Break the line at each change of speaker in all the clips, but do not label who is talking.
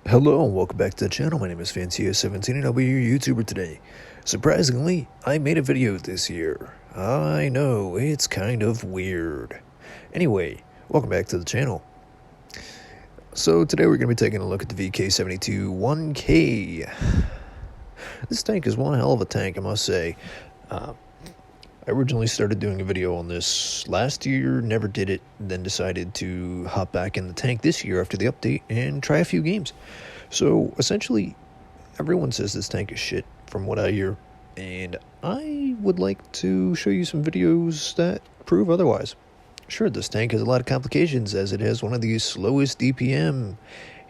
Hello and welcome back to the channel. My name is VK.72.01 and I'll be your YouTuber today. Surprisingly, I made a video this year. I know, it's kind of weird. Anyway, welcome back to the channel. So today we're going to be taking a look at the VK.72.01 K. This tank is one hell of a tank, I must say. I originally started doing a video on this last year, never did it, then decided to hop back in the tank this year after the update and try a few games. So essentially, everyone says this tank is shit from what I hear, and I would like to show you some videos that prove otherwise. Sure, this tank has a lot of complications as it has one of the slowest DPM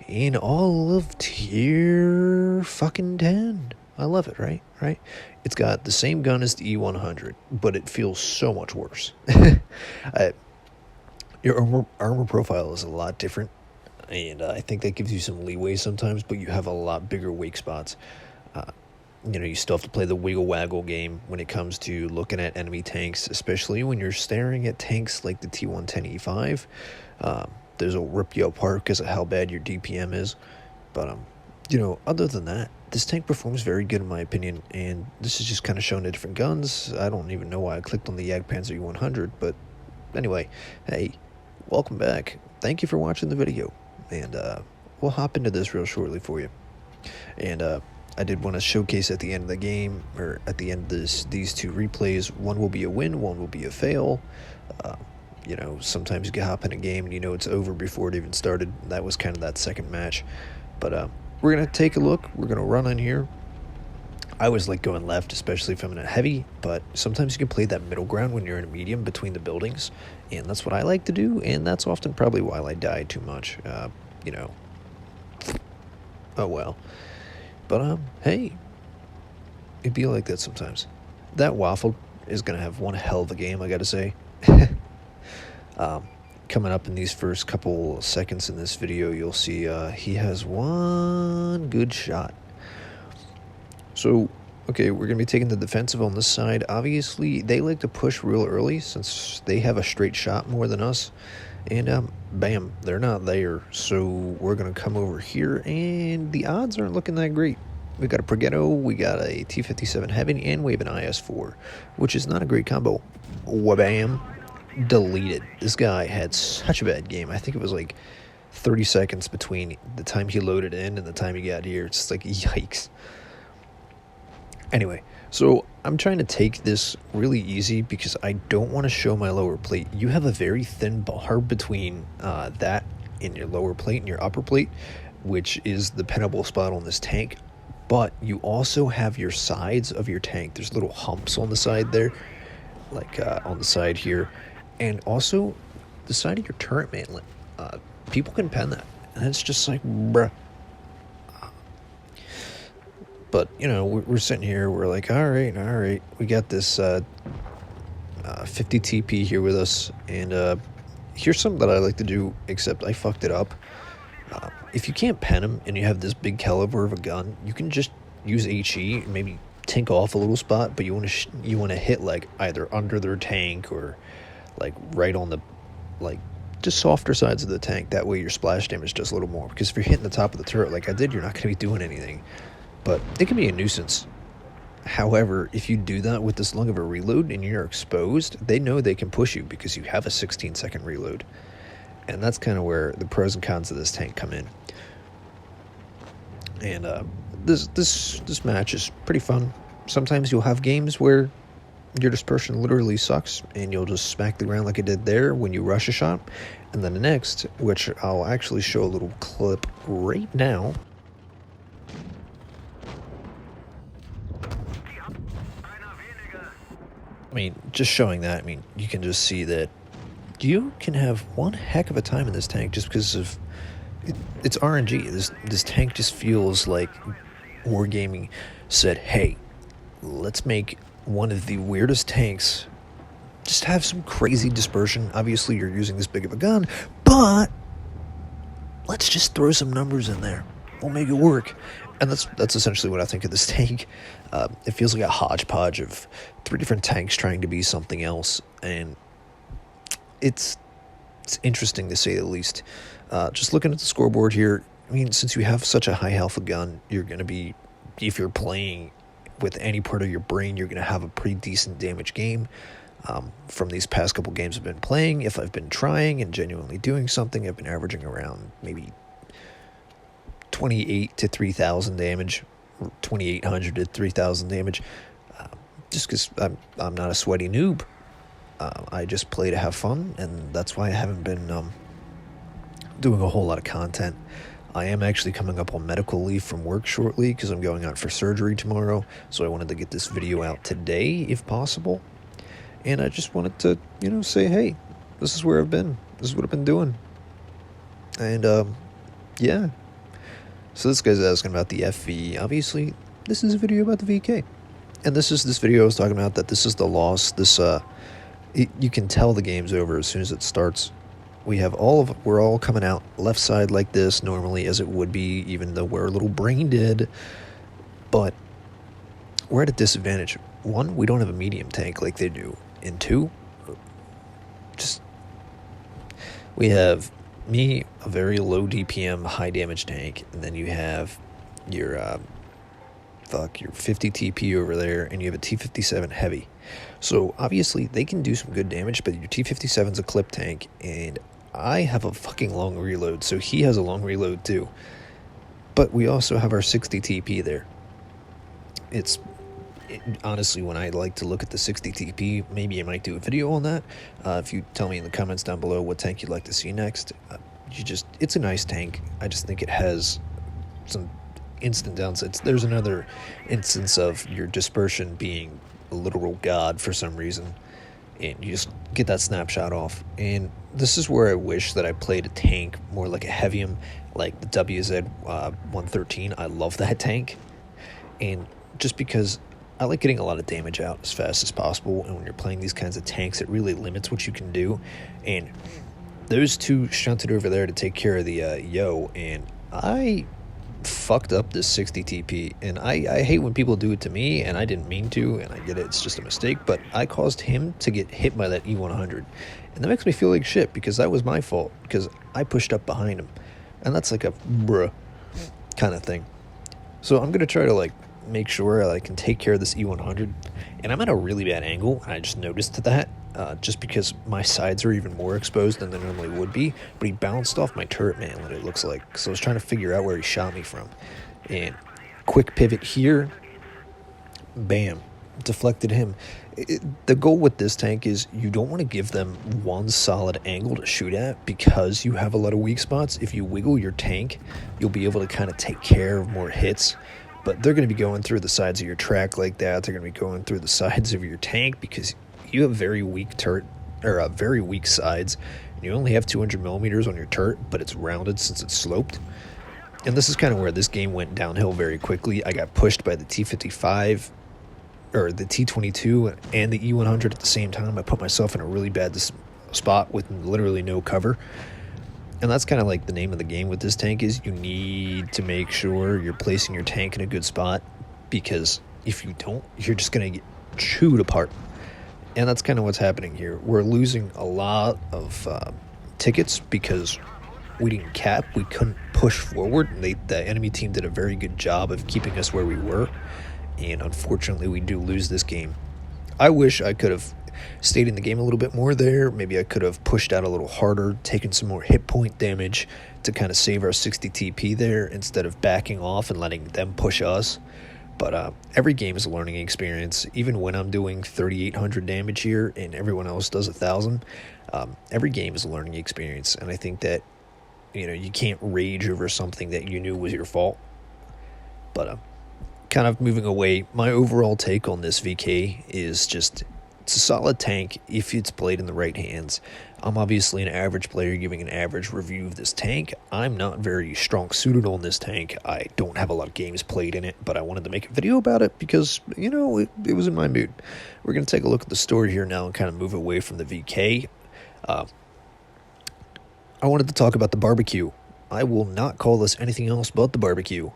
in all of tier fucking 10. I love it, right? It's got the same gun as the E100, but it feels so much worse. Your armor profile is a lot different, and I think that gives you some leeway sometimes, but you have a lot bigger wake spots. You still have to play the wiggle-waggle game when it comes to looking at enemy tanks, especially when you're staring at tanks like the T110E5. Those will rip you apart because of how bad your DPM is. But, other than that, this tank performs very good in my opinion, and this is just kind of showing the different guns. I don't even know why I clicked on the Jagdpanzer E100, but anyway, hey, welcome back. Thank you for watching the video, and we'll hop into this real shortly for you. And I did want to showcase at the end of the game, or at the end of these two replays, one will be a win, one will be a fail. Sometimes you can hop in a game and it's over before it even started. That was kind of that second match. But we're going to take a look. We're going to run in here. I always like going left, especially if I'm in a heavy, but sometimes you can play that middle ground when you're in a medium between the buildings, and that's what I like to do, and that's often probably why I die too much. Oh well. But, hey, it'd be like that sometimes. That Waffle is going to have one hell of a game, I gotta say. Coming up in these first couple seconds in this video, you'll see he has one good shot. So, okay, we're going to be taking the defensive on this side. Obviously, they like to push real early since they have a straight shot more than us. And, bam, they're not there. So we're going to come over here, and the odds aren't looking that great. We got a Progetto, we got a T57 Heavy, and we have an IS-4, which is not a great combo. Wabam. Deleted. This guy had such a bad game. I think it was like 30 seconds between the time he loaded in and the time he got here. It's just like, yikes. Anyway, so I'm trying to take this really easy because I don't want to show my lower plate. You have a very thin bar between that and your lower plate and your upper plate, which is the pinnable spot on this tank. But you also have your sides of your tank. There's little humps on the side there, like on the side here. And also, the side of your turret mainland, people can pen that, and it's just like, bruh. But, we're sitting here, we're like, all right, we got this 50 TP here with us, and here's something that I like to do, except I fucked it up. If you can't pen them, and you have this big caliber of a gun, you can just use HE, and maybe tink off a little spot, but you want to hit, like, either under their tank, or like right on the just softer sides of the tank. That way your splash damage does a little more, because if you're hitting the top of the turret like I did, you're not going to be doing anything, but it can be a nuisance. However, if you do that with this long of a reload and you're exposed, they know they can push you because you have a 16-second reload, and that's kind of where the pros and cons of this tank come in. And this match is pretty fun. Sometimes you'll have games where your dispersion literally sucks, and you'll just smack the ground like it did there when you rush a shot. And then the next, which I'll actually show a little clip right now. I mean, just showing that, you can just see that you can have one heck of a time in this tank just because of it's RNG. This tank just feels like Wargaming said, hey, let's make one of the weirdest tanks, just have some crazy dispersion. Obviously you're using this big of a gun, but let's just throw some numbers in there, we'll make it work. And that's essentially what I think of this tank. It feels like a hodgepodge of 3 different tanks trying to be something else, and it's interesting to say the least. Just looking at the scoreboard here, I mean, since you have such a high health gun, you're going to be, if you're playing with any part of your brain, you're going to have a pretty decent damage game. From these past couple games I've been playing, if I've been trying and genuinely doing something, I've been averaging around maybe 28 to 3,000 damage, 2,800 to 3,000 damage, just because I'm not a sweaty noob. I just play to have fun, and that's why I haven't been doing a whole lot of content. I am actually coming up on medical leave from work shortly because I'm going out for surgery tomorrow, so I wanted to get this video out today if possible. And I just wanted to, say, hey, this is where I've been. This is what I've been doing. And, yeah. So this guy's asking about the FV. Obviously, this is a video about the VK. And this video I was talking about, that this is the loss. You can tell the game's over as soon as it starts. We're all coming out left side like this normally, as it would be, even though we're a little brain dead. But we're at a disadvantage. One, we don't have a medium tank like they do. And two, we have me, a very low DPM, high damage tank, and then you have your your 50 TP over there, and you have a T57 heavy. So obviously they can do some good damage, but your T57's a clip tank, and I have a fucking long reload, so he has a long reload too. But we also have our 60 TP there. Honestly, when I like to look at the 60 TP, maybe I might do a video on that. If you tell me in the comments down below what tank you'd like to see next, it's a nice tank. I just think it has some instant downsides. There's another instance of your dispersion being a literal god for some reason, and you just get that snapshot off. And this is where I wish that I played a tank more like a heavium, like the WZ-113. I love that tank, and just because I like getting a lot of damage out as fast as possible, and when you're playing these kinds of tanks, it really limits what you can do. And those two shunted over there to take care of the Yo, and I fucked up this 60 TP, and I hate when people do it to me, and I didn't mean to, and I get it, it's just a mistake, but I caused him to get hit by that E100, and that makes me feel like shit, because that was my fault, because I pushed up behind him, and that's like a bruh kind of thing. So I'm going to try to make sure I can take care of this E100, and I'm at a really bad angle, and I just noticed that, just because my sides are even more exposed than they normally would be, but he bounced off my turret manlet, it looks like, so I was trying to figure out where he shot me from, and quick pivot here, bam, deflected him. The goal with this tank is you don't want to give them one solid angle to shoot at, because you have a lot of weak spots. If you wiggle your tank, you'll be able to kind of take care of more hits. But they're going to be going through the sides of your track like that. They're going to be going through the sides of your tank, because you have very weak very weak sides. And you only have 200 millimeters on your turret, but it's rounded since it's sloped. And this is kind of where this game went downhill very quickly. I got pushed by the T55, or the T22, and the E100 at the same time. I put myself in a really bad spot with literally no cover. And that's kind of like the name of the game with this tank, is you need to make sure you're placing your tank in a good spot, because if you don't, you're just going to get chewed apart. And that's kind of what's happening here. We're losing a lot of tickets because we didn't cap. We couldn't push forward. The enemy team did a very good job of keeping us where we were. And unfortunately, we do lose this game. I wish I could have stayed in the game a little bit more there. Maybe I could have pushed out a little harder, taken some more hit point damage to kind of save our 60 TP there, instead of backing off and letting them push us. But every game is a learning experience. Even when I'm doing 3,800 damage here and everyone else does 1,000, every game is a learning experience. And I think that, you can't rage over something that you knew was your fault. But kind of moving away, my overall take on this VK is just, it's a solid tank if it's played in the right hands. I'm obviously an average player giving an average review of this tank. I'm not very strong suited on this tank. I don't have a lot of games played in it, but I wanted to make a video about it because, it was in my mood. We're going to take a look at the story here now and kind of move away from the VK. I wanted to talk about the barbecue. I will not call this anything else but the barbecue.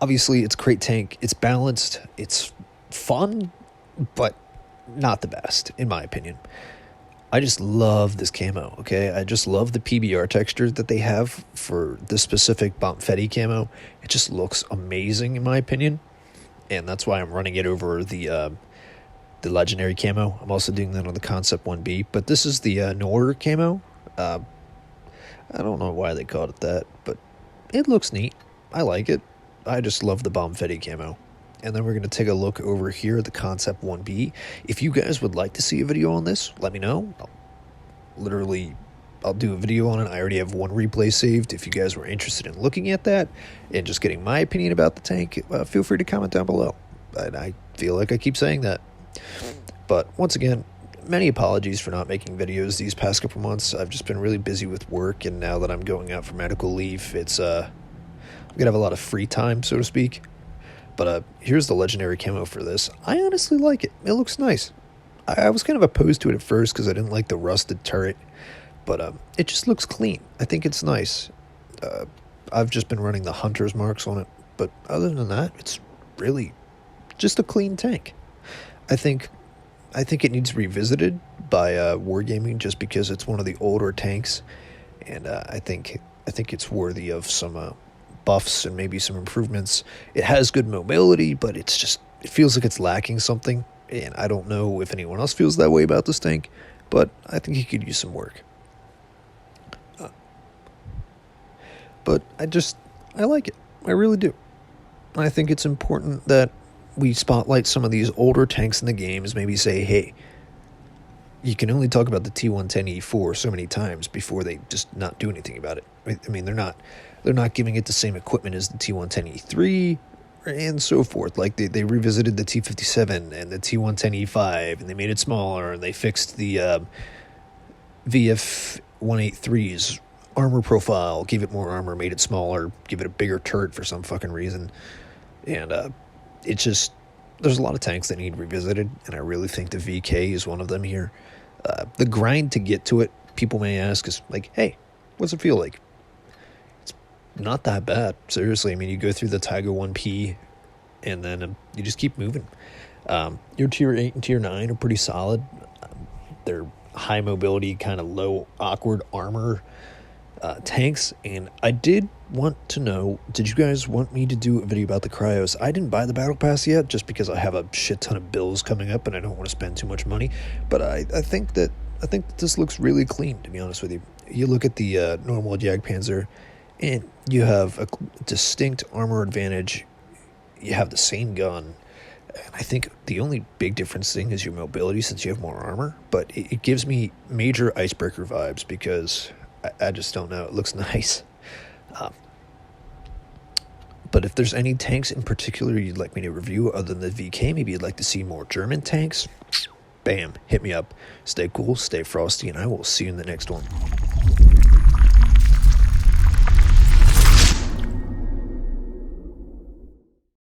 Obviously, it's a great tank. It's balanced. It's fun, but not the best, in my opinion. I just love this camo, okay? I just love the PBR texture that they have for this specific Bompfetti camo. It just looks amazing in my opinion, and that's why I'm running it over the legendary camo. I'm also doing that on the Concept 1B, but this is the Noir camo. I don't know why they called it that, but it looks neat. I like it. I just love the Bompfetti camo. And then we're going to take a look over here at the Concept 1B. If you guys would like to see a video on this, let me know. I'll do a video on it. I already have one replay saved. If you guys were interested in looking at that and just getting my opinion about the tank, feel free to comment down below. I feel like I keep saying that. But once again, many apologies for not making videos these past couple months. I've just been really busy with work, and now that I'm going out for medical leave, I'm going to have a lot of free time, so to speak. But here's the legendary camo for this. I honestly like it. It looks nice. I was kind of opposed to it at first because I didn't like the rusted turret. But it just looks clean. I think it's nice. I've just been running the Hunter's marks on it. But other than that, it's really just a clean tank. I think it needs revisited by Wargaming just because it's one of the older tanks. And I think it's worthy of some buffs and maybe some improvements. It has good mobility, but it feels like it's lacking something, and I don't know if anyone else feels that way about this tank, but I think he could use some work. But I like it. I really do. I think it's important that we spotlight some of these older tanks in the games, maybe say, hey, you can only talk about the T110E4 so many times before they just not do anything about it. I mean, they're not giving it the same equipment as the T110E3 and so forth. Like they revisited the T57 and the T110E5, and they made it smaller, and they fixed the VF183's armor profile, gave it more armor, made it smaller, give it a bigger turret for some fucking reason. And there's a lot of tanks that need revisited, and I really think the VK is one of them here. The grind to get to it, people may ask, is like, hey, what's it feel like? It's not that bad, seriously. I mean, you go through the Tiger 1P, and then you just keep moving. Your Tier 8 and Tier 9 are pretty solid. They're high mobility, kind of low, awkward armor tanks, and I did want to know, did you guys want me to do a video about the cryos? I didn't buy the battle pass yet just because I have a shit ton of bills coming up and I don't want to spend too much money, but I think that this looks really clean, to be honest with you. You look at the normal Jagdpanzer, and you have a distinct armor advantage. You have the same gun, and I think the only big difference thing is your mobility, since you have more armor, but it gives me major Icebreaker vibes because I just don't know. It looks nice. But if there's any tanks in particular you'd like me to review other than the VK, maybe you'd like to see more German tanks, bam, hit me up. Stay cool, stay frosty, and I will see you in the next one.